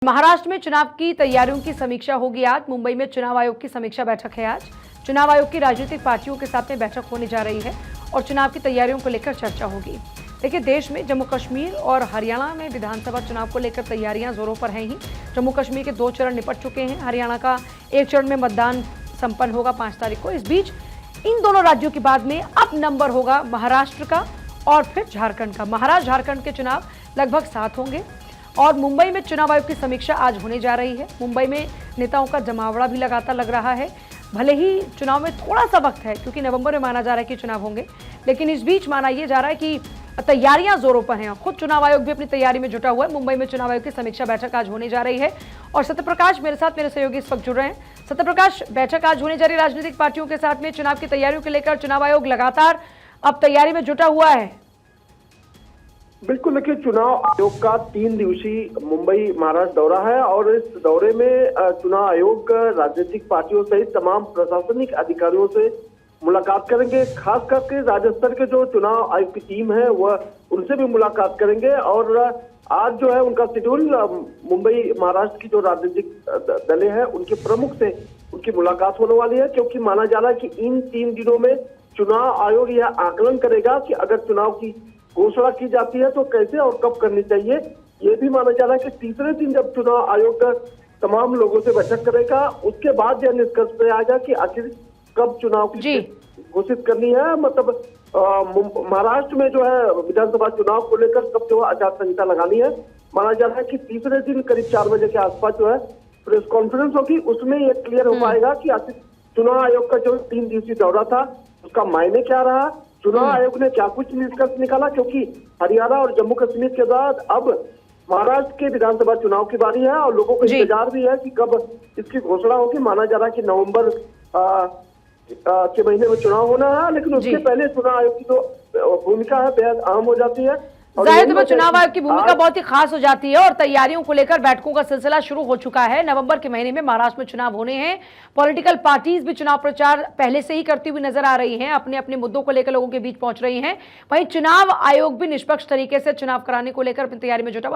महाराष्ट्र में चुनाव की तैयारियों की समीक्षा होगी आज। मुंबई में चुनाव आयोग की समीक्षा बैठक है आज। चुनाव आयोग की राजनीतिक पार्टियों के साथ में बैठक होने जा रही है और चुनाव की तैयारियों को लेकर चर्चा होगी। देखिए, देश में जम्मू कश्मीर और हरियाणा में विधानसभा चुनाव को लेकर तैयारियां जोरों पर हैं ही। जम्मू कश्मीर के 2 चरण निपट चुके हैं। हरियाणा का 1 चरण में मतदान संपन्न होगा 5 तारीख को। इस बीच इन दोनों राज्यों के बाद में अब नंबर होगा महाराष्ट्र का और फिर झारखंड का। महाराष्ट्र झारखंड के चुनाव लगभग साथ होंगे और मुंबई में चुनाव आयोग की समीक्षा आज होने जा रही है। मुंबई में नेताओं का जमावड़ा भी लगातार लग रहा है। भले ही चुनाव में थोड़ा सा वक्त है क्योंकि नवंबर में माना जा रहा है कि चुनाव होंगे, लेकिन इस बीच माना यह जा रहा है कि तैयारियां जोरों पर हैं। खुद चुनाव आयोग भी अपनी तैयारी में जुटा हुआ है। मुंबई में चुनाव आयोग की समीक्षा बैठक आज होने जा रही है और सत्यप्रकाश मेरे साथ, मेरे सहयोगी इस वक्त जुड़ रहे हैं। सत्यप्रकाश, बैठक आज होने जा रही है राजनीतिक पार्टियों के साथ में चुनाव की तैयारियों को लेकर। चुनाव आयोग लगातार अब तैयारी में जुटा हुआ है। बिल्कुल, देखिए, चुनाव आयोग का 3 दिवसीय मुंबई महाराष्ट्र दौरा है और इस दौरे में चुनाव आयोग राजनीतिक पार्टियों सहित तमाम प्रशासनिक अधिकारियों से मुलाकात करेंगे। खास करके राज्य स्तर के जो चुनाव आयोग की टीम है वह उनसे भी मुलाकात करेंगे और आज जो है उनका शेड्यूल मुंबई महाराष्ट्र की जो राजनीतिक दलें हैं उनके प्रमुख से उनकी मुलाकात होने वाली है, क्योंकि माना जा रहा है कि इन 3 दिनों में चुनाव आयोग यह आकलन करेगा कि अगर चुनाव की घोषणा की जाती है तो कैसे और कब करनी चाहिए। ये भी माना जा रहा है कि तीसरे दिन जब चुनाव आयोग तमाम लोगों से बैठक करेगा उसके बाद यह निष्कर्ष पे आएगा कि आखिर कब चुनाव की घोषित करनी है। मतलब महाराष्ट्र में जो है विधानसभा चुनाव को लेकर कब जो आचार संहिता लगानी है। माना जा रहा है कि तीसरे दिन करीब 4 बजे के आसपास जो है प्रेस कॉन्फ्रेंस होगी, उसमें यह क्लियर हो पाएगा कि आखिर चुनाव आयोग का जो 3 दिवसीय दौरा था उसका मायने क्या रहा, चुनाव आयोग ने क्या कुछ निष्कर्ष निकाला। क्योंकि हरियाणा और जम्मू कश्मीर के बाद अब महाराष्ट्र के विधानसभा चुनाव की बारी है और लोगों को इंतजार भी है कि कब इसकी घोषणा होगी। माना जा रहा है कि नवंबर के महीने में चुनाव होना है, लेकिन उसके पहले चुनाव आयोग की जो भूमिका है बेहद अहम हो जाती है। जाहिर तौर पर चुनाव आयोग की भूमिका बहुत ही खास हो जाती है और तैयारियों को लेकर बैठकों का सिलसिला शुरू हो चुका है। नवंबर के महीने में महाराष्ट्र में चुनाव होने हैं। पॉलिटिकल पार्टीज भी चुनाव प्रचार पहले से ही करती हुई नजर आ रही हैं, अपने अपने मुद्दों को लेकर लोगों के बीच पहुंच रही हैं। वहीं चुनाव आयोग भी निष्पक्ष तरीके से चुनाव कराने को लेकर अपनी तैयारी में जुटा हुआ।